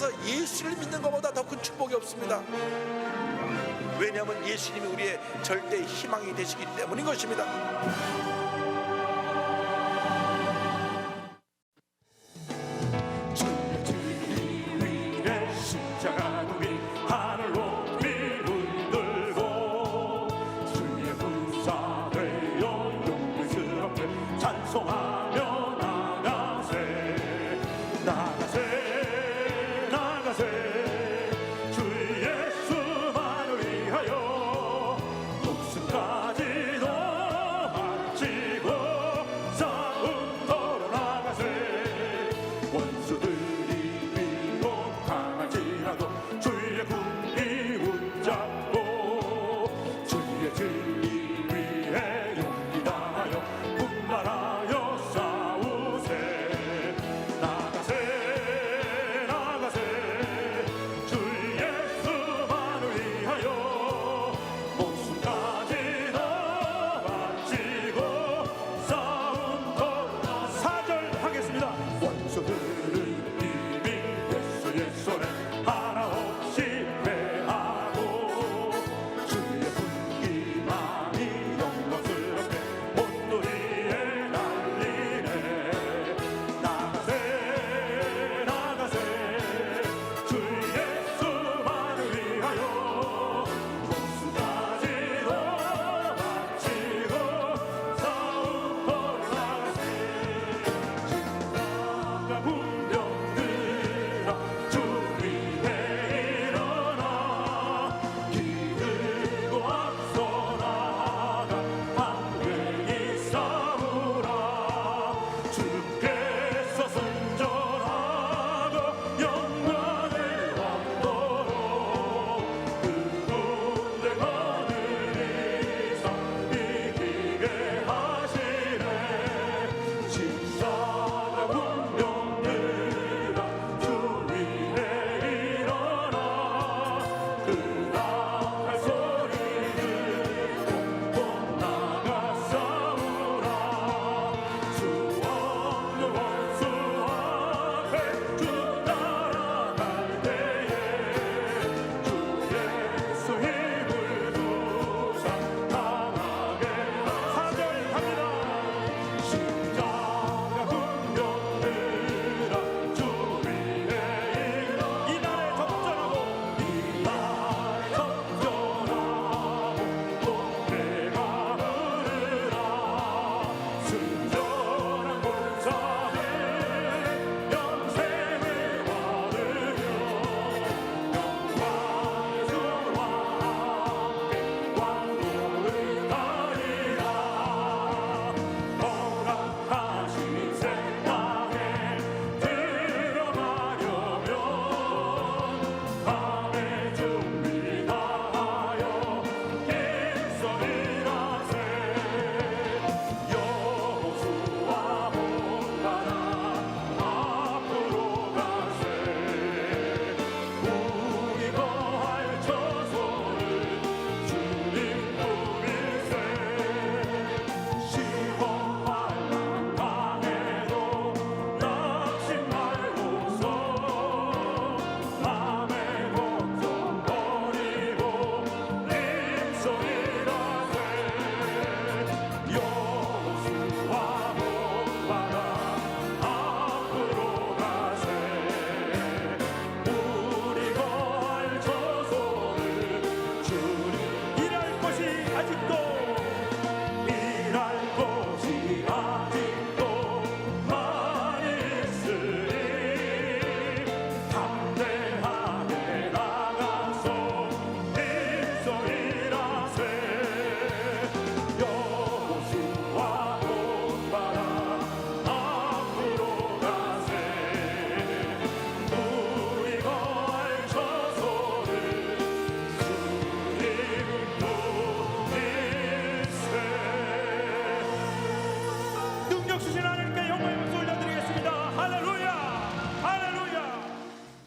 세상에서 예수를 믿는 것보다 더 큰 축복이 없습니다. 왜냐하면 예수님이 우리의 절대 희망이 되시기 때문인 것입니다.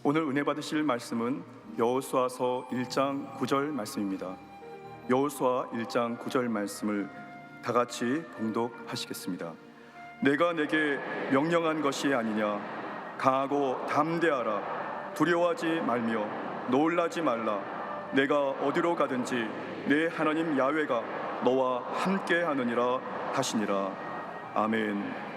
오늘 은혜 받으실 말씀은 여호수아서 1장 9절 말씀입니다. 여호수아 1장 9절 말씀을 다 같이 봉독하시겠습니다. 내가 내게 명령한 것이 아니냐, 강하고 담대하라. 두려워하지 말며 놀라지 말라. 내가 어디로 가든지 내 하나님 야훼가 너와 함께 하느니라 하시니라. 아멘.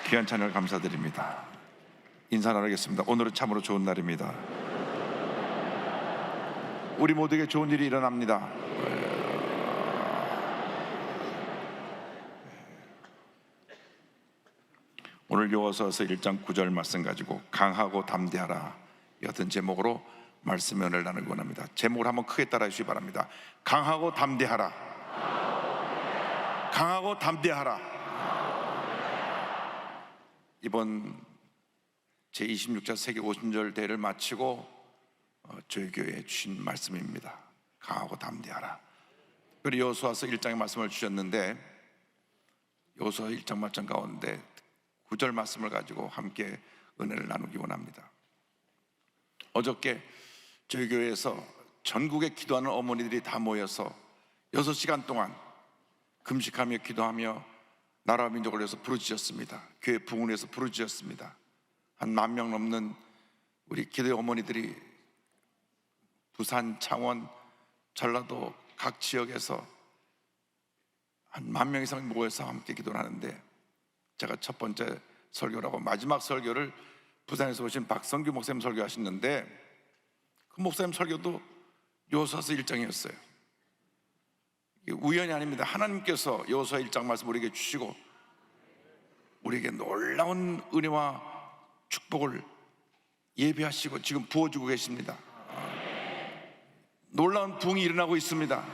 귀한 찬양을 감사드립니다. 인사 나누겠습니다. 오늘은 참으로 좋은 날입니다. 우리 모두에게 좋은 일이 일어납니다. 오늘 요호수아서 1장 9절 말씀 가지고 강하고 담대하라 였던 제목으로 말씀 연을 나누기 원합니다. 제목을 한번 크게 따라 주시기 바랍니다. 강하고 담대하라. 강하고 담대하라. 이번 제26차 세계 오순절 대회를 마치고 저희 교회에 주신 말씀입니다. 강하고 담대하라. 그리고 여호수아서 1장의 말씀을 주셨는데 여호수아 1장 말씀 가운데 9절 말씀을 가지고 함께 은혜를 나누기 원합니다. 어저께 저희 교회에서 전국에 기도하는 어머니들이 다 모여서 6시간 동안 금식하며 기도하며 나라와 민족을 위해서 부르짖었습니다. 교회 부흥회에서 부르짖었습니다. 한 10,000명 넘는 우리 기도의 어머니들이 부산, 창원, 전라도 각 지역에서 한 10,000명 이상 모여서 함께 기도를 하는데 제가 첫 번째 설교라고 마지막 설교를 부산에서 오신 박성규 목사님 설교하셨는데 그 목사님 설교도 여호수아서 1장이었어요. 우연이 아닙니다. 하나님께서 여호수아 1장 말씀 우리에게 주시고 우리에게 놀라운 은혜와 축복을 예비하시고 지금 부어주고 계십니다. 놀라운 부흥이 일어나고 있습니다.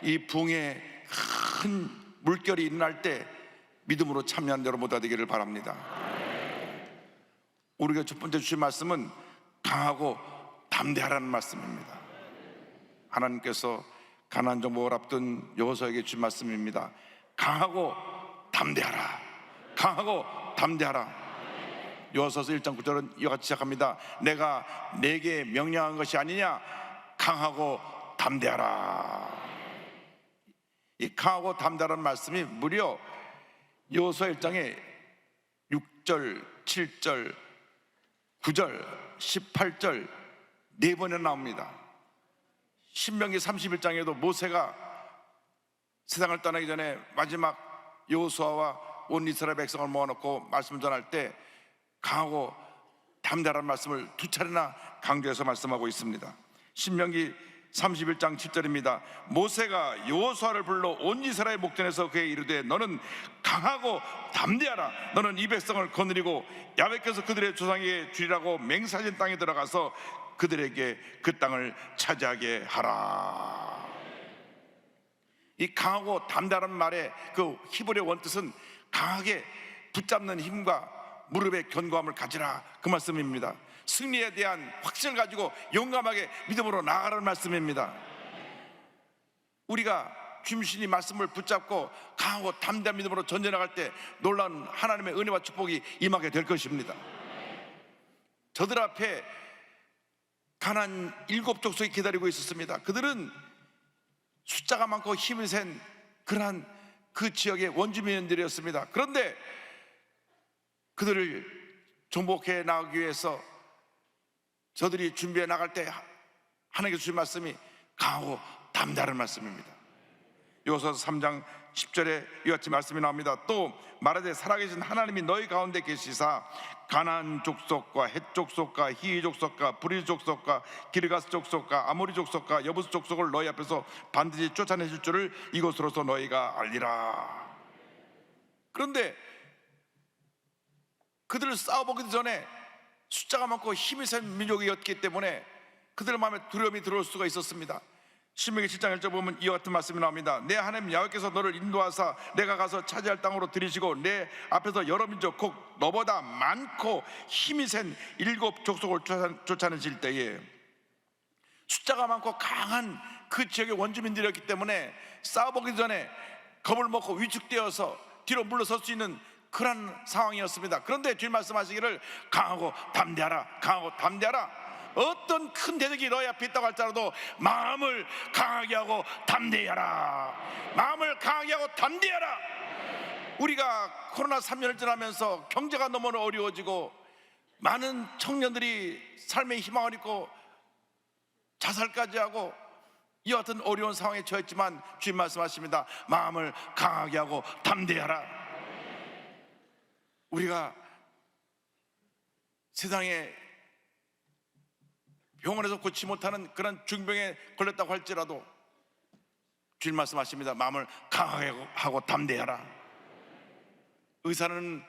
이 부흥에 큰 물결이 일어날 때 믿음으로 참여한 여러분 모두가 되기를 바랍니다. 우리가 첫 번째 주신 말씀은 강하고 담대하라는 말씀입니다. 하나님께서 가나안 정복을 앞둔 여호수아에게 주신 말씀입니다. 강하고 담대하라. 강하고 담대하라. 여호수아서 1장 9절은 이와 같이 시작합니다. 내가 내게 명령한 것이 아니냐. 강하고 담대하라. 이 강하고 담대하라는 말씀이 무려 여호수아 1장에 6절, 7절, 9절, 18절 네 번이나 나옵니다. 신명기 31장에도 모세가 세상을 떠나기 전에 마지막 여호수아와 온 이스라엘 백성을 모아놓고 말씀을 전할 때 강하고 담대하라는 말씀을 두 차례나 강조해서 말씀하고 있습니다. 신명기 31장 7절입니다. 모세가 여호수아를 불러 온 이스라엘 목전에서 그에게 이르되 너는 강하고 담대하라. 너는 이 백성을 거느리고 야훼께서 그들의 조상에게 주리라고 맹세하신 땅에 들어가서 그들에게 그 땅을 차지하게 하라. 이 강하고 담대하라는 말의 그 히브리어 원뜻은 강하게 붙잡는 힘과 무릎의 견고함을 가지라, 그 말씀입니다. 승리에 대한 확신을 가지고 용감하게 믿음으로 나아가라는 말씀입니다. 우리가 주님이 말씀을 붙잡고 강하고 담대한 믿음으로 전진나갈 때 놀라운 하나님의 은혜와 축복이 임하게 될 것입니다. 저들 앞에 가나안 7족속이 기다리고 있었습니다. 그들은 숫자가 많고 힘이 센 그러한 그 지역의 원주민들이었습니다. 그런데 그들을 정복해 나가기 위해서 저들이 준비해 나갈 때 하나님께서 주신 말씀이 강하고 담대한 말씀입니다. 여호수아서 3장 10절에 이와 같이 말씀이 나옵니다. 또 말하되 살아계신 하나님이 너희 가운데 계시사 가나안 족속과 헷 족속과 히위 족속과 브리스 족속과 기르가스 족속과 아모리 족속과 여부스 족속을 너희 앞에서 반드시 쫓아내실 줄을 이것으로서 너희가 알리라. 그런데 그들을 싸워보기 전에 숫자가 많고 힘이 센 민족이었기 때문에 그들 마음에 두려움이 들어올 수가 있었습니다. 신명기 7장 1절 보면 이와 같은 말씀이 나옵니다. 내 하나님 야훼께서 너를 인도하사 내가 가서 차지할 땅으로 들이시고 내 앞에서 여러 민족 곧 너보다 많고 힘이 센 7족속을 쫓아내실 때에 숫자가 많고 강한 그 지역의 원주민들이었기 때문에 싸워보기 전에 겁을 먹고 위축되어서 뒤로 물러설 수 있는 그런 상황이었습니다. 그런데 주님 말씀하시기를 강하고 담대하라, 강하고 담대하라. 어떤 큰 대적이 너희 앞에 있다고 할지라도 마음을 강하게 하고 담대히 하라. 마음을 강하게 하고 담대히 하라. 우리가 코로나 3년을 지나면서 경제가 너무 어려워지고 많은 청년들이 삶의 희망을 잃고 자살까지 하고 이와 같은 어려운 상황에 처했지만 주님 말씀하십니다. 마음을 강하게 하고 담대히 하라. 우리가 세상에 병원에서 고치지 못하는 그런 중병에 걸렸다고 할지라도 주님 말씀하십니다. 마음을 강하게 하고 담대하라. 의사는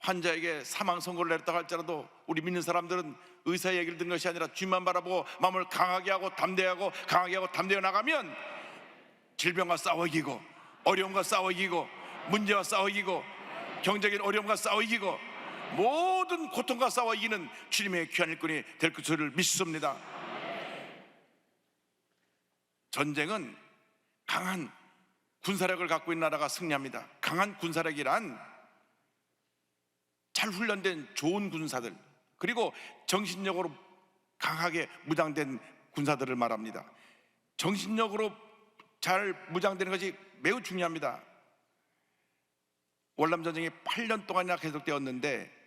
환자에게 사망 선고를 내렸다고 할지라도 우리 믿는 사람들은 의사의 얘기를 듣는 것이 아니라 주님만 바라보고 마음을 강하게 하고 담대하고 강하게 하고 담대해 나가면 질병과 싸워 이기고 어려움과 싸워 이기고 문제와 싸워 이기고 경제적인 어려움과 싸워 이기고 모든 고통과 싸워 이기는 주님의 귀한 일꾼이 될 것을 믿습니다. 전쟁은 강한 군사력을 갖고 있는 나라가 승리합니다. 강한 군사력이란 잘 훈련된 좋은 군사들, 그리고 정신력으로 강하게 무장된 군사들을 말합니다. 정신력으로 잘 무장되는 것이 매우 중요합니다. 월남전쟁이 8년 동안이나 계속되었는데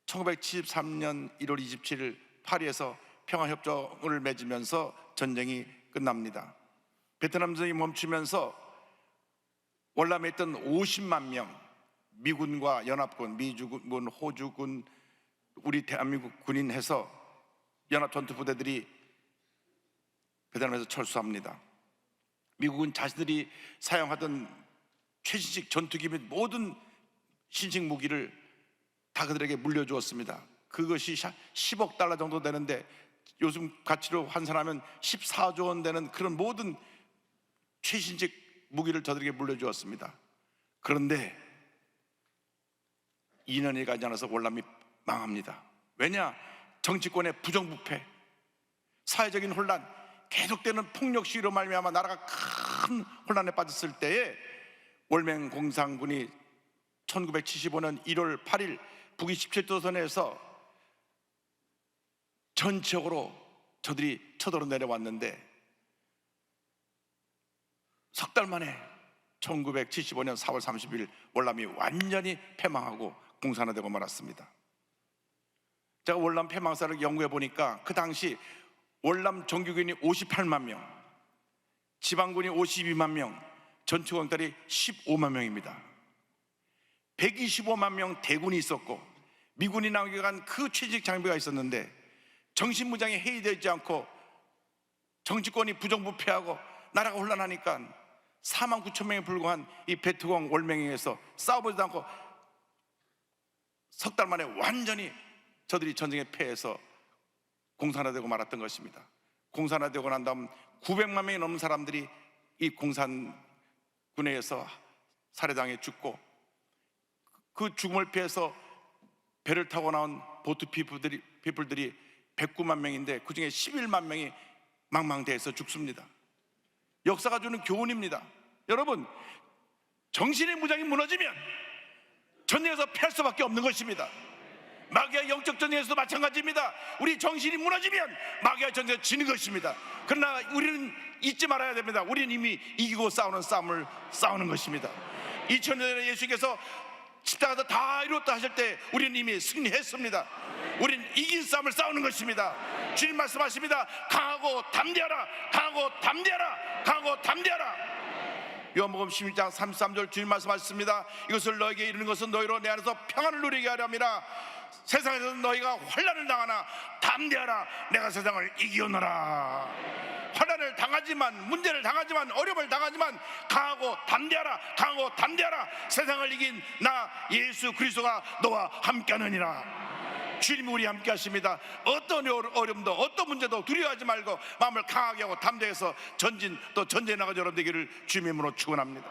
1973년 1월 27일 파리에서 평화협정을 맺으면서 전쟁이 끝납니다. 베트남 전쟁이 멈추면서 월남에 있던 50만 명 미군과 연합군, 미주군, 호주군, 우리 대한민국 군인 해서 연합전투부대들이 베트남에서 철수합니다. 미국은 자신들이 사용하던 최신식 전투기 및 모든 신식 무기를 다 그들에게 물려주었습니다. 그것이 10억 달러 정도 되는데 요즘 가치로 환산하면 14조 원 되는 그런 모든 최신식 무기를 저들에게 물려주었습니다. 그런데 2년이 가지 않아서 월남이 망합니다. 왜냐? 정치권의 부정부패, 사회적인 혼란, 계속되는 폭력 시위로 말미암아 나라가 큰 혼란에 빠졌을 때에 월맹 공산군이 1975년 1월 8일 북위 17도선에서 전적으로 저들이 쳐들어 내려왔는데 석 달 만에 1975년 4월 30일 월남이 완전히 패망하고 공산화되고 말았습니다. 제가 월남 패망사를 연구해 보니까 그 당시 월남 정규군이 58만 명, 지방군이 52만 명, 전투병들이 15만 명입니다. 125만 명 대군이 있었고 미군이 남겨간 그 최직 장비가 있었는데 정신무장에 해이되지 않고 정치권이 부정부패하고 나라가 혼란하니까 4만 9천 명에 불과한 이 베트콩 월맹에서 싸워보지도 않고 석 달 만에 완전히 저들이 전쟁에 패해서 공산화되고 말았던 것입니다. 공산화되고 난 다음 900만 명이 넘는 사람들이 이 공산군에 의해서 살해당해 죽고 그 죽음을 피해서 배를 타고 나온 보트 피플들이 109만 명인데 그 중에 11만 명이 망망대해서 죽습니다. 역사가 주는 교훈입니다. 여러분, 정신의 무장이 무너지면 전쟁에서 패할 수밖에 없는 것입니다. 마귀와 영적 전쟁에서도 마찬가지입니다. 우리 정신이 무너지면 마귀와 전쟁에서 지는 것입니다. 그러나 우리는 잊지 말아야 됩니다. 우리는 이미 이기고 싸우는 싸움을 싸우는 것입니다. 2000년 전에 예수께서 십자가에서 다 이뤘다 하실 때 우리는 이미 승리했습니다. 우리는 이긴 싸움을 싸우는 것입니다. 주님 말씀하십니다. 강하고 담대하라, 강하고 담대하라, 강하고 담대하라. 요한복음 16장 33절 주님 말씀하셨습니다. 이것을 너에게 이르는 것은 너희로 내 안에서 평안을 누리게 하려 함이라. 세상에서 너희가 환난을 당하나 담대하라, 내가 세상을 이기었노라. 환난을 당하지만, 문제를 당하지만, 어려움을 당하지만 강하고 담대하라, 강하고 담대하라. 세상을 이긴 나 예수 그리스도가 너와 함께하느니라. 주님이 우리 함께 하십니다. 어떤 어려움도 어떤 문제도 두려워하지 말고 마음을 강하게 하고 담대해서 전진 또 전쟁에 나가서 여러분 되기를 주님의 이름으로 축원합니다.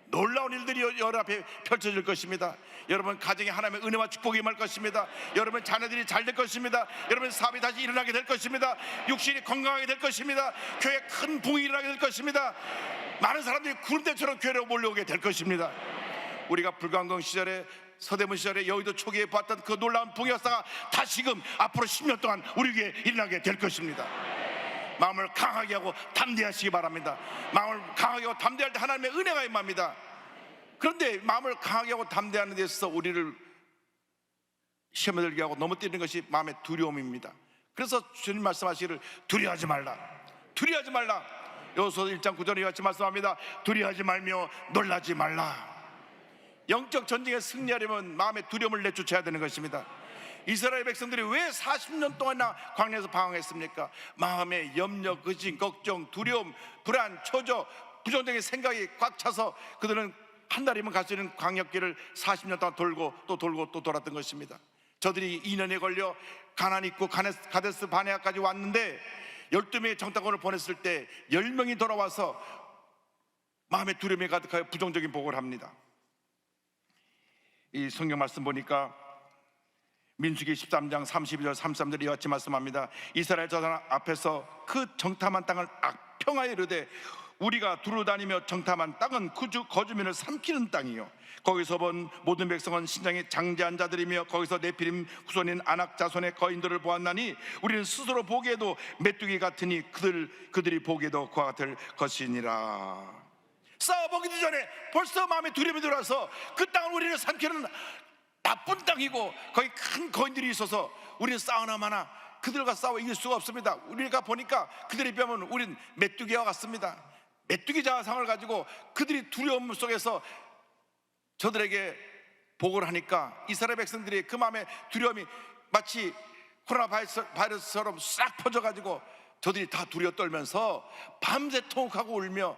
놀라운 일들이 여러분 앞에 펼쳐질 것입니다. 여러분 가정에 하나님의 은혜와 축복이 임할 것입니다. 여러분 자녀들이 잘 될 것입니다. 여러분 사업이 다시 일어나게 될 것입니다. 육신이 건강하게 될 것입니다. 교회에 큰 부흥이 일어나게 될 것입니다. 많은 사람들이 구름대처럼 교회로 몰려오게 될 것입니다. 우리가 불광동 시절에 서대문 시절에 여의도 초기에 봤던 그 놀라운 부흥의 역사가 다시금 앞으로 10년 동안 우리에게 일어나게 될 것입니다. 마음을 강하게 하고 담대하시기 바랍니다. 마음을 강하게 하고 담대할 때 하나님의 은혜가 임합니다. 그런데 마음을 강하게 하고 담대하는 데 있어서 우리를 시험에 들게 하고 넘어뜨리는 것이 마음의 두려움입니다. 그래서 주님 말씀하시기를 두려워하지 말라, 두려워하지 말라. 여호수아 1장 9절에 같이 말씀합니다. 두려워하지 말며 놀라지 말라. 영적 전쟁에 승리하려면 마음의 두려움을 내쫓아야 되는 것입니다. 이스라엘 백성들이 왜 40년 동안이나 광야에서 방황했습니까? 마음에 염려, 근심, 걱정, 두려움, 불안, 초조, 부정적인 생각이 꽉 차서 그들은 한 달이면 갈 수 있는 광역길을 40년 동안 돌고 또 돌고 또 돌았던 것입니다. 저들이 2년에 걸려 가나안 입구 가데스 바네아까지 왔는데 12명의 정탐꾼을 보냈을 때 10명이 돌아와서 마음의 두려움이 가득하여 부정적인 보고를 합니다. 이 성경 말씀 보니까 민수기 13장 32절 33절 이와 같이 말씀합니다. 이스라엘 저산 앞에서 그 정탐한 땅을 악평하여 이르되 우리가 두루다니며 정탐한 땅은 거주민을 삼키는 땅이요 거기서 본 모든 백성은 신장에 장대한 자들이며 거기서 네피림 후손인 아낙 자손의 거인들을 보았나니 우리는 스스로 보기에도 메뚜기 같으니 그들이 보기에도 그와 같을 것이니라. 싸워보기도 전에 벌써 마음에 두려움이 들어서 그 땅을 우리를 삼키는 나쁜 땅이고 거기 큰 거인들이 있어서 우리는 싸우나 마나 그들과 싸워 이길 수가 없습니다. 우리가 보니까 그들에 비하면 우리는 메뚜기와 같습니다. 메뚜기 자상을 가지고 그들이 두려움 속에서 저들에게 보고를 하니까 이스라엘 백성들이 그 마음에 두려움이 마치 코로나 바이러스처럼 싹 퍼져가지고 저들이 다 두려워 떨면서 밤새 통곡하고 울며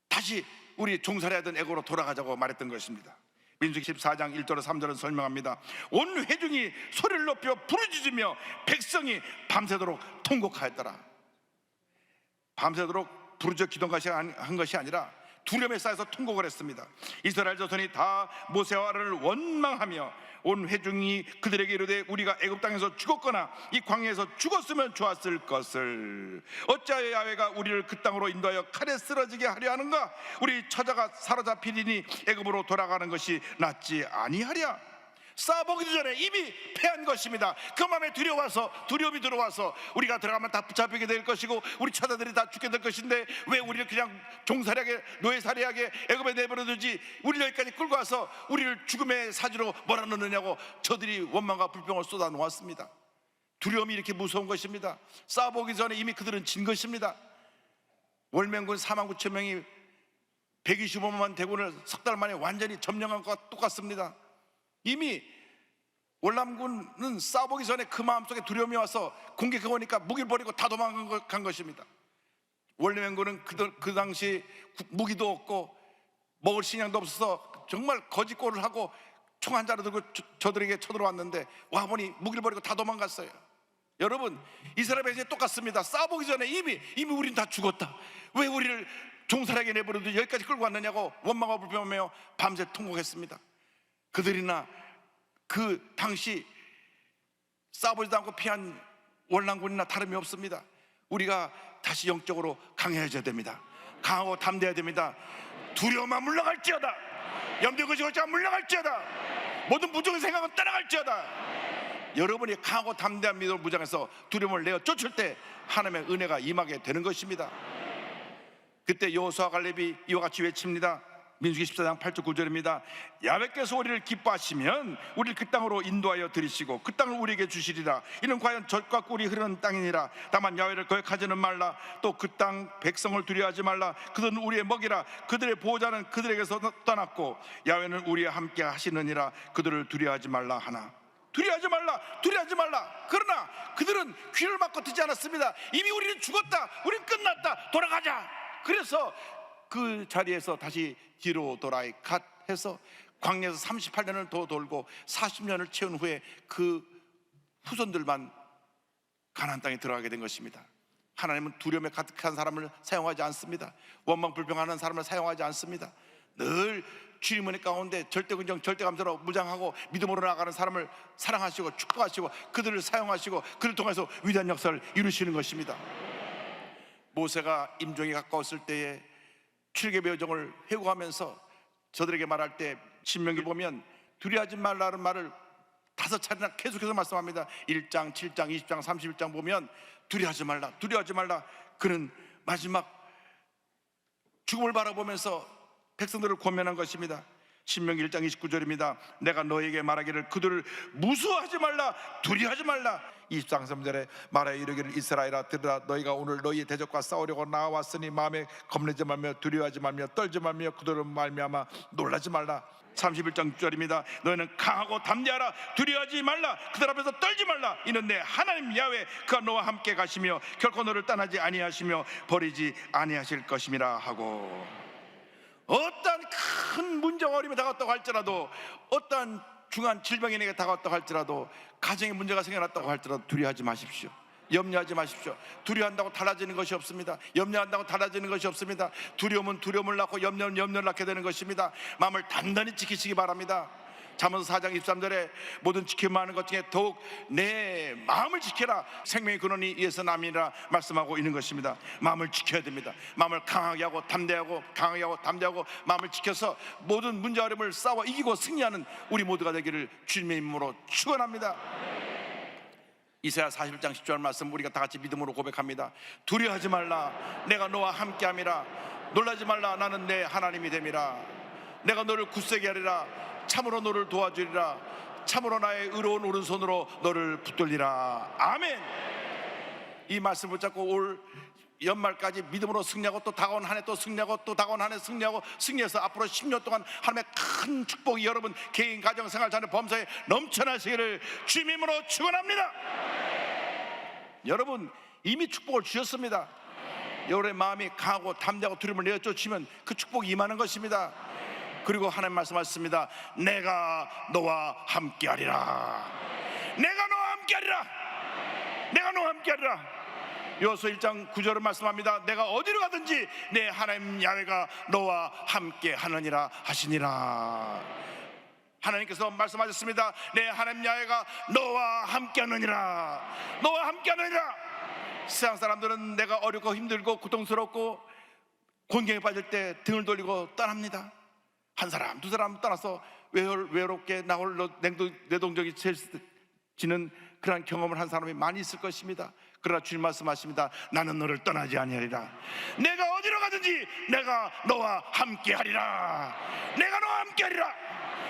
다시 우리 종살이하던 애고로 돌아가자고 말했던 것입니다. 민수기 14장 1절로 3절은 설명합니다. 온 회중이 소리를 높여 부르짖으며 백성이 밤새도록 통곡하였더라. 밤새도록 부르짖어 기도한 것이 아니라 두려움에 쌓여서 통곡을 했습니다. 이스라엘 자손이 다 모세와 아론을 원망하며 온 회중이 그들에게 이르되 우리가 애굽 땅에서 죽었거나 이 광야에서 죽었으면 좋았을 것을 어찌하여 야훼가 우리를 그 땅으로 인도하여 칼에 쓰러지게 하려 하는가? 우리 처자가 사로잡히리니 애굽으로 돌아가는 것이 낫지 아니하랴. 싸보기도 전에 이미 패한 것입니다. 그 마음에 두려움이 들어와서 우리가 들어가면 다 붙잡히게 될 것이고 우리 처자들이 다 죽게 될 것인데 왜 우리를 그냥 종살이하게 노예살이하게 애굽에 내버려두지 우리를 여기까지 끌고 와서 우리를 죽음의 사지로 몰아넣느냐고 저들이 원망과 불평을 쏟아놓았습니다. 두려움이 이렇게 무서운 것입니다. 싸보기 전에 이미 그들은 진 것입니다. 월명군 49,000명이 125만 대군을 석 달 만에 완전히 점령한 것과 똑같습니다. 이미 월남군은 싸보기 전에 그 마음속에 두려움이 와서 공격해 오니까 무기를 버리고 다 도망간 것입니다. 월남군은 그 당시 무기도 없고 먹을 식량도 없어서 정말 거짓골을 하고 총 한 자루 들고 저들에게 쳐들어왔는데 와보니 무기를 버리고 다 도망갔어요. 여러분, 이스라엘 백성이 똑같습니다. 싸보기 전에 이미 우린 다 죽었다. 왜 우리를 종살이하게 내버려두고 여기까지 끌고 왔느냐고 원망하고 불평하며 밤새 통곡했습니다. 그들이나 그 당시 싸보지도 않고 피한 월남군이나 다름이 없습니다. 우리가 다시 영적으로 강해져야 됩니다. 강하고 담대해야 됩니다. 두려움만 물러갈지어다. 염려 거지고자 물러갈지어다. 모든 부정의 생각은 떠나갈지어다. 여러분이 강하고 담대한 믿음을 무장해서 두려움을 내어 쫓을 때 하나님의 은혜가 임하게 되는 것입니다. 그때 여호수아 갈렙이 이와 같이 외칩니다. 민수기 14장 8절 9절입니다. 야훼께서 우리를 기뻐하시면 우리를 그 땅으로 인도하여 들이시고 그 땅을 우리에게 주시리라. 이는 과연 젖과 꿀이 흐르는 땅이니라. 다만 야훼를 거역하지는 말라. 또 그 땅 백성을 두려워하지 말라. 그들은 우리의 먹이라. 그들의 보호자는 그들에게서 떠났고 야훼는 우리와 함께 하시느니라. 그들을 두려워하지 말라 하나. 두려워하지 말라. 그러나 그들은 귀를 막고 듣지 않았습니다. 이미 우리는 죽었다. 우리는 끝났다. 돌아가자. 그래서 그 자리에서 다시 뒤로 돌아이 갓 해서 광야에서 38년을 더 돌고 40년을 채운 후에 그 후손들만 가나안 땅에 들어가게 된 것입니다. 하나님은 두려움에 가득한 사람을 사용하지 않습니다. 원망불평하는 사람을 사용하지 않습니다. 늘 주님 은혜 가운데 절대긍정 절대감사로 무장하고 믿음으로 나아가는 사람을 사랑하시고 축복하시고 그들을 사용하시고 그를 통해서 위대한 역사를 이루시는 것입니다. 모세가 임종이 가까웠을 때에 출애굽의 여정을 회고하면서 저들에게 말할 때 신명기 보면 두려워하지 말라는 말을 5차례나 계속해서 말씀합니다. 1장, 7장, 20장, 31장 보면 두려워하지 말라. 그는 마지막 죽음을 바라보면서 백성들을 권면한 것입니다. 신명기 1장 29절입니다. 내가 너에게 말하기를 그들을 무수하지 말라, 두려워하지 말라. 24장 3절에 말하여 이르기를 이스라엘아 들으라. 너희가 오늘 너희의 대적과 싸우려고 나왔으니 마음에 겁내지 말며 두려워하지 말며 떨지 말며 그들을 말미암아 놀라지 말라. 31장 6절입니다. 너희는 강하고 담대하라. 두려워하지 말라. 그들 앞에서 떨지 말라. 이는 내 하나님 야훼 그가 너와 함께 가시며 결코 너를 떠나지 아니하시며 버리지 아니하실 것임이라 하고, 어떠한 큰 문제와 어려움이 다가왔다고 할지라도, 어떠한 중한 질병이 내게 다가왔다고 할지라도, 가정에 문제가 생겨났다고 할지라도 두려워하지 마십시오. 염려하지 마십시오. 두려워한다고 달라지는 것이 없습니다. 염려한다고 달라지는 것이 없습니다. 두려움은 두려움을 낳고 염려는 염려를 낳게 되는 것입니다. 마음을 단단히 지키시기 바랍니다. 잠언서 4장 23절에 모든 지킴을 하는 것 중에 더욱 내 마음을 지켜라. 생명의 근원이 이에서 남이라 말씀하고 있는 것입니다. 마음을 지켜야 됩니다. 마음을 강하게 하고 담대하고 마음을 지켜서 모든 문제와 어려움을 싸워 이기고 승리하는 우리 모두가 되기를 주님의 이름으로 축원합니다. 이사야 41장 10절 말씀 우리가 다 같이 믿음으로 고백합니다. 두려워하지 말라. 내가 너와 함께함이라. 놀라지 말라. 나는 내 하나님이 됨이라. 내가 너를 굳세게 하리라. 참으로 너를 도와주리라. 참으로 나의 의로운 오른손으로 너를 붙들리라. 아멘. 이 말씀 붙잡고 올 연말까지 믿음으로 승리하고 또 다가온 한 해 또 승리하고 또 다가온 한 해 승리하고 승리해서 앞으로 10년 동안 하나님의 큰 축복이 여러분 개인 가정 생활 자녀 범사에 넘쳐나시기를 주님으로 축원합니다. 여러분 이미 축복을 주셨습니다. 여러분의 마음이 강하고 담대하고 두려움을 내어쫓으면 그 축복이 임하는 것입니다. 그리고 하나님 말씀하셨습니다. 내가 너와 함께하리라. 내가 너와 함께하리라. 내가 너와 함께하리라. 요소 1장 9절은 말씀합니다. 내가 어디로 가든지 내 하나님 야훼가 너와 함께하느니라 하시니라. 하나님께서 말씀하셨습니다. 내 하나님 야훼가 너와 함께하느니라. 너와 함께하느니라. 세상 사람들은 내가 어렵고 힘들고 고통스럽고 곤경에 빠질 때 등을 돌리고 떠납니다. 한 사람 두 사람 떠나서 외롭게 나 홀로 내동적이 지는 그런 경험을 한 사람이 많이 있을 것입니다. 그러나 주님 말씀하십니다. 나는 너를 떠나지 아니하리라. 내가 어디로 가든지 내가 너와 함께하리라. 내가 너와 함께하리라.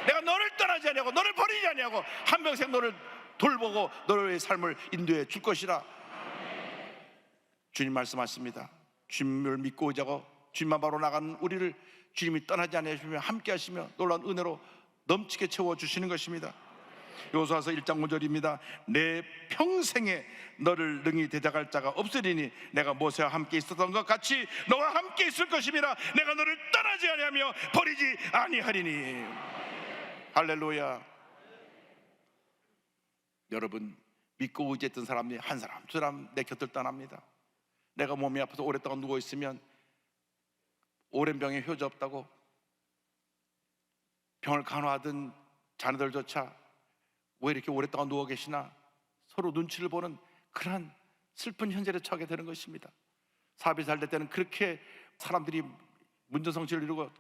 내가 너를 떠나지 아니하고 너를 버리지 아니하고 한평생 너를 돌보고 너의 삶을 인도해 줄 것이라. 주님 말씀하십니다. 주님을 믿고 의지하고 주님만 바로 나간 우리를 주님이 떠나지 아니하시며 함께 하시며 놀라운 은혜로 넘치게 채워주시는 것입니다. 요소와서 1장 5절입니다. 내 평생에 너를 능히 대적할 자가 없으리니 내가 모세와 함께 있었던 것 같이 너와 함께 있을 것임이라. 내가 너를 떠나지 아니하며 버리지 아니하리니. 할렐루야. 여러분 믿고 의지했던 사람이 한 사람 두 사람 내 곁을 떠납니다. 내가 몸이 아파서 오랫동안 누워있으면 오랜 병에 효자 없다고 병을 간호하던 자녀들조차 왜 이렇게 오랫동안 누워 계시나 서로 눈치를 보는 그런 슬픈 현실에 처하게 되는 것입니다. 사업이 잘 될 때는 그렇게 사람들이 문전성시를 이루고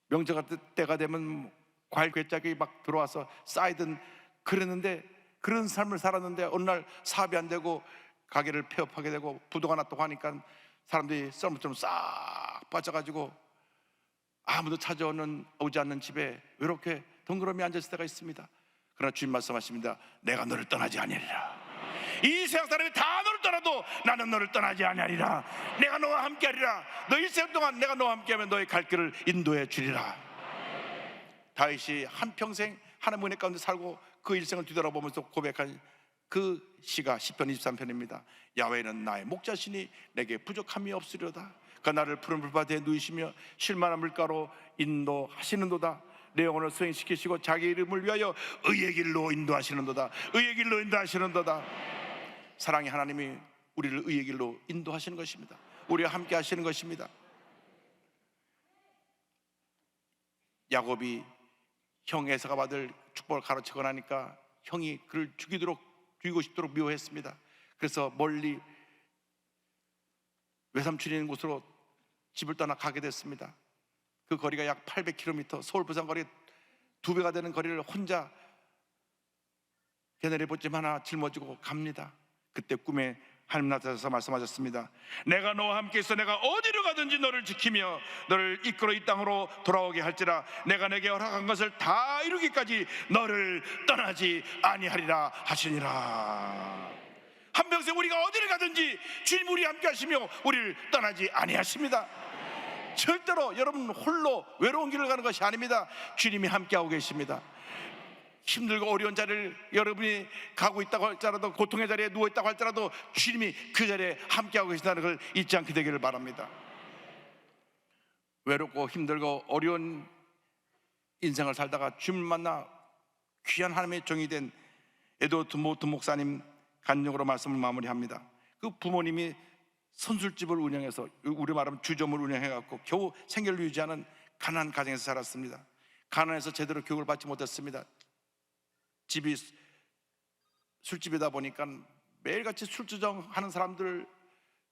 명절 때가 되면 과일 괴짝이 막 들어와서 쌓이든 그랬는데, 그런 삶을 살았는데 어느 날 사업이 안 되고 가게를 폐업하게 되고 부도가 났다고 하니까 사람들이 썰물처럼 싹 빠져가지고 아무도 오지 않는 집에 외롭게 덩그러니 앉았을 때가 있습니다. 그러나 주님 말씀하십니다. 내가 너를 떠나지 아니하리라. 이 세상 사람이 다 너를 떠나도 나는 너를 떠나지 아니하리라. 내가 너와 함께하리라. 너 일생 동안 내가 너와 함께하면 너의 갈 길을 인도해 주리라. 다윗이 한평생 하나님의 은혜 가운데 살고 그 일생을 뒤돌아보면서 고백한 그 시가 시편 23편입니다. 야훼는 나의 목자시니 내게 부족함이 없으려다. 그가 나를 푸른 불밭에 누이시며 쉴만한 물가로 인도하시는도다. 내 영혼을 수행시키시고 자기 이름을 위하여 의의 길로 인도하시는도다. 의의 길로 인도하시는도다. 사랑의 하나님이 우리를 의의 길로 인도하시는 것입니다. 우리와 함께 하시는 것입니다. 야곱이 형 에사가 받을 축복을 가르치고 나니까 형이 그를 죽이고 싶도록 미워했습니다. 그래서 멀리 외삼촌이 있는 곳으로 집을 떠나 가게 됐습니다. 그 거리가 약 800km, 서울 부산 거리 2배가 되는 거리를 혼자 개나리 보찜 하나 짊어지고 갑니다. 그때 꿈에 하나님 나타나서 말씀하셨습니다. 내가 너와 함께 있어 내가 어디로 가든지 너를 지키며 너를 이끌어 이 땅으로 돌아오게 할지라. 내가 내게 허락한 것을 다 이루기까지 너를 떠나지 아니하리라 하시니라. 한평생 우리가 어디를 가든지 주님 우리 함께 하시며 우리를 떠나지 아니하십니다. 절대로 여러분 홀로 외로운 길을 가는 것이 아닙니다. 주님이 함께하고 계십니다. 힘들고 어려운 자리를 여러분이 가고 있다고 할지라도, 고통의 자리에 누워있다고 할지라도 주님이 그 자리에 함께하고 계신다는 걸 잊지 않게 되기를 바랍니다. 외롭고 힘들고 어려운 인생을 살다가 주님을 만나 귀한 하나님의 종이 된 에드워드 모트 목사님 간증으로 말씀을 마무리합니다. 그 부모님이 선술집을 운영해서, 우리 말하면 주점을 운영해갖고 겨우 생계를 유지하는 가난한 가정에서 살았습니다. 가난해서 제대로 교육을 받지 못했습니다. 집이 술집이다 보니까 매일같이 술주정하는 사람들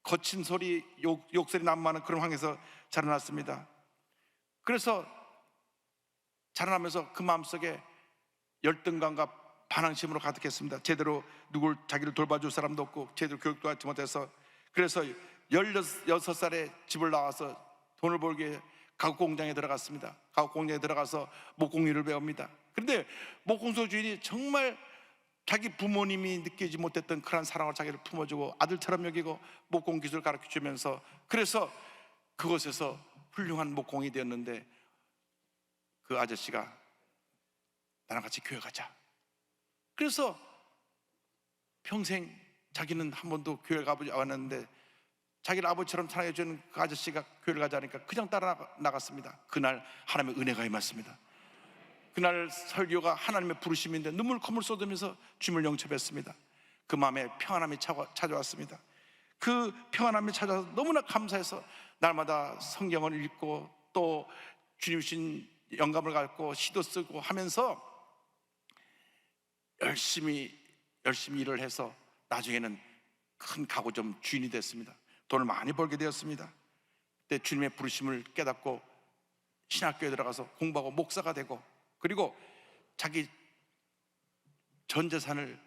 거친 소리, 욕설이 난무하는 그런 환경에서 자라났습니다. 그래서 자라나면서 그 마음속에 열등감과 반항심으로 가득했습니다. 제대로 자기를 돌봐줄 사람도 없고 제대로 교육도 받지 못해서, 그래서 16살에 집을 나와서 돈을 벌기 위해 가구 공장에 들어갔습니다. 가구 공장에 들어가서 목공일을 배웁니다. 그런데 목공소 주인이 정말 자기 부모님이 느끼지 못했던 그런 사랑을 자기를 품어주고 아들처럼 여기고 목공 기술을 가르쳐주면서, 그래서 그곳에서 훌륭한 목공이 되었는데, 그 아저씨가 나랑 같이 교회 가자. 그래서 평생 자기는 한 번도 교회 가보지 않았는데 자기를 아버지처럼 사랑해주는 그 아저씨가 교회를 가자니까 그냥 따라 나갔습니다. 그날 하나님의 은혜가 임했습니다. 그날 설교가 하나님의 부르심인데 눈물 콧물 쏟으면서 주님을 영접했습니다. 그 마음에 평안함이 찾아왔습니다. 그 평안함이 찾아와서 너무나 감사해서 날마다 성경을 읽고 또 주님 주신 영감을 갖고 시도 쓰고 하면서 열심히 일을 해서 나중에는 큰 가구점 주인이 됐습니다. 돈을 많이 벌게 되었습니다. 그때 주님의 부르심을 깨닫고 신학교에 들어가서 공부하고 목사가 되고, 그리고 자기 전 재산을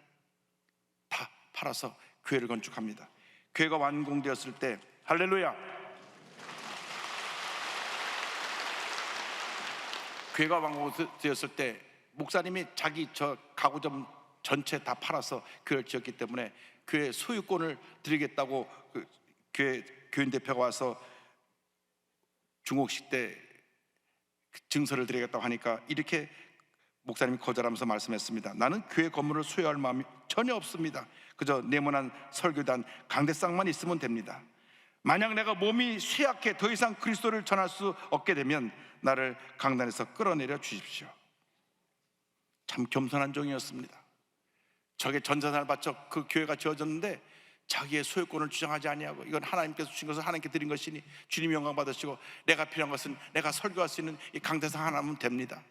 다 팔아서 교회를 건축합니다. 교회가 완공되었을 때, 할렐루야, 교회가 완공되었을 때 목사님이 자기 저 가구점 전체 다 팔아서 교회를 지었기 때문에 교회 소유권을 드리겠다고 그 교인 대표가 와서 중국식 때 증서를 드리겠다고 하니까 이렇게 목사님이 거절하면서 말씀했습니다. 나는 교회 건물을 소유할 마음이 전혀 없습니다. 그저 네모난 설교단 강대상만 있으면 됩니다. 만약 내가 몸이 쇠약해 더 이상 그리스도를 전할 수 없게 되면 나를 강단에서 끌어내려 주십시오. 참 겸손한 종이었습니다. 저게 전재산을 바쳐 그 교회가 지어졌는데 자기의 소유권을 주장하지 아니하고, 이건 하나님께서 주신 것을 하나님께 드린 것이니 주님이 영광 받으시고 내가 필요한 것은 내가 설교할 수 있는 이 강대상 하나면 됩니다.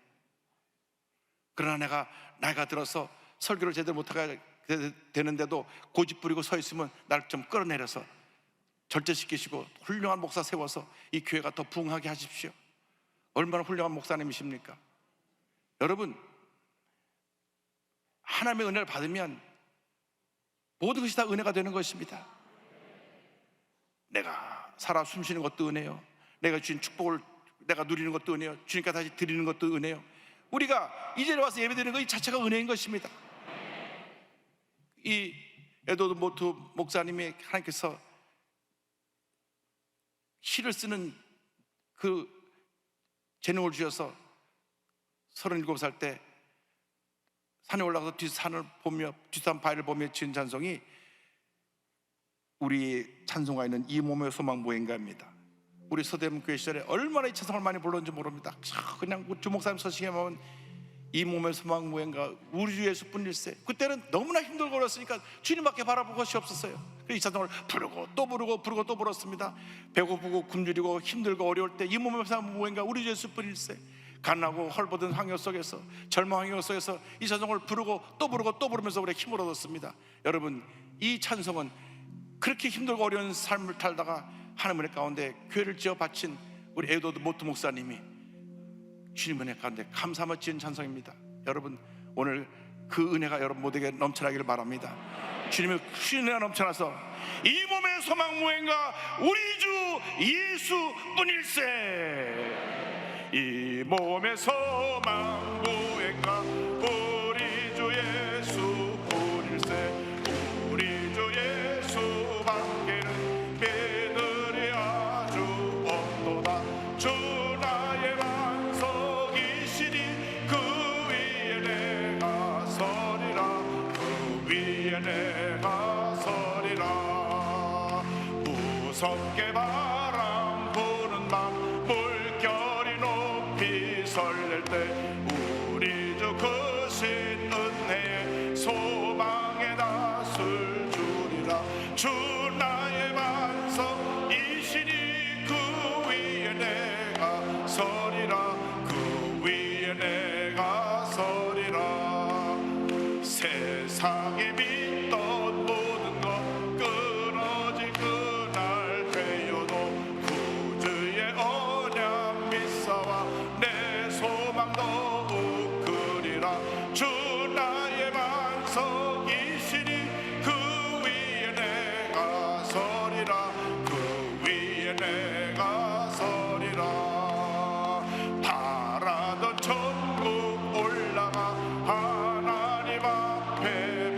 그러나 나이가 들어서 설교를 제대로 못하게 되는데도 고집 부리고 서 있으면 나를 좀 끌어내려서 절제시키시고 훌륭한 목사 세워서 이 교회가 더 부흥하게 하십시오. 얼마나 훌륭한 목사님이십니까? 여러분, 하나님의 은혜를 받으면 모든 것이 다 은혜가 되는 것입니다. 내가 살아 숨쉬는 것도 은혜요, 내가 주신 축복을 내가 누리는 것도 은혜요, 주님께 다시 드리는 것도 은혜요. 우리가 이 자리에 와서 예배드리는 것 이 자체가 은혜인 것입니다. 이 에드워드 모트 목사님이 하나님께서 시를 쓰는 그 재능을 주셔서 37살 때 산에 올라가서 뒷산 바위를 보며 지은 찬송이 우리 찬송가 있는 이 몸의 소망 무행가입니다. 우리 서대문교회 시절에 얼마나 이 찬송을 많이 불렀는지 모릅니다. 그냥 주목사님 서시게만 이 몸의 소망 무행가 우리 주 예수뿐일세. 그때는 너무나 힘들고 어렸으니까 주님밖에 바라볼 것이 없었어요. 그래서 이 찬송을 부르고 또 불렀습니다. 배고프고 굶주리고 힘들고 어려울 때 이 몸의 소망 무행가 우리 주 예수뿐일세. 가난하고 헐벗은 황야 속에서, 절망 황야 속에서 이 찬송을 부르고 또 부르면서 우리가 힘을 얻었습니다. 여러분, 이 찬송은 그렇게 힘들고 어려운 삶을 살다가 하나님의 은혜 가운데 교회를 지어 바친 우리 에드워드 모트 목사님이 주님 은혜 가운데 감사하며 지은 찬송입니다. 여러분, 오늘 그 은혜가 여러분 모두에게 넘쳐나기를 바랍니다. 주님의 은혜가 넘쳐나서 이 몸의 소망 무행가 우리 주 예수뿐일세. 이 몸의 소망 무행가 우리 주 예수뿐일세. 우리 주 예수밖에는 믿으리 아주 없도다. 주 나의 반석이시니 그 위에 내가 서리라. 그 위에 내가 서리라. 무섭게 바람 부는 밤 물결이 높이 설렐 때 우리 주 크신 은혜의 소망의 낯을 주리라. 주 나의 반석이시니 그 위에 내가 서리라. 그 위에 내가 서리라. 세상에 믿던 모든 것 끊어질 그날 되어도 구주의 언약 믿사와 내 소망 더욱 크리라. 주 나의 반석이시니 그 위에 내가 서리라. 그 위에 내가 서리라. 바라던 천국 올라가 하나님 앞에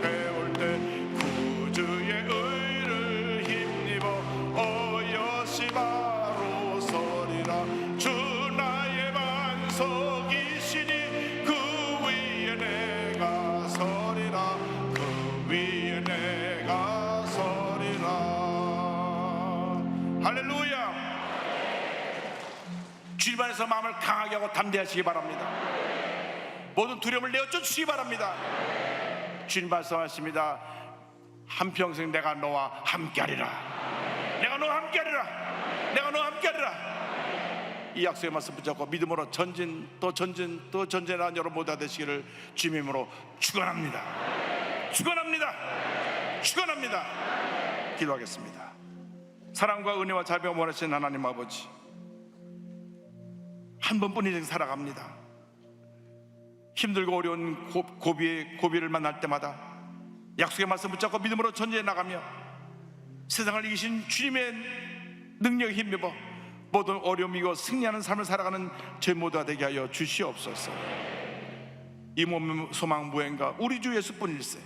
안에서 마음을 강하게 하고 담대하시기 바랍니다. 모든 두려움을 내어쫓 주시기 바랍니다. 주님 말씀하십니다. 한평생 내가 너와 함께하리라. 내가 너와 함께하리라. 내가 너와 함께하리라. 이 약속의 말씀 붙잡고 믿음으로 전진 또 전진 또 전진하는 여러분 모두가 되시기를 주님으로 축원합니다. 축원합니다. 축원합니다. 기도하겠습니다. 사랑과 은혜와 자비가 원하시는 하나님 아버지, 한 번뿐 인생 살아갑니다. 힘들고 어려운 고비를 만날 때마다 약속의 말씀 붙잡고 믿음으로 전진해 나가며 세상을 이기신 주님의 능력에 힘입어 모든 어려움이고 승리하는 삶을 살아가는 저희 모두가 되게 하여 주시옵소서. 이 몸 소망 무행가 우리 주 예수뿐일세.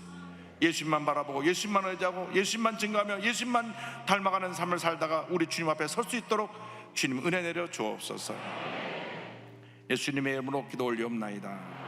예수님만 바라보고 예수님만 의지하고 예수님만 증거하며 예수님만 닮아가는 삶을 살다가 우리 주님 앞에 설 수 있도록 주님 은혜 내려 주옵소서. 예수님의 이름으로 기도 올리옵나이다.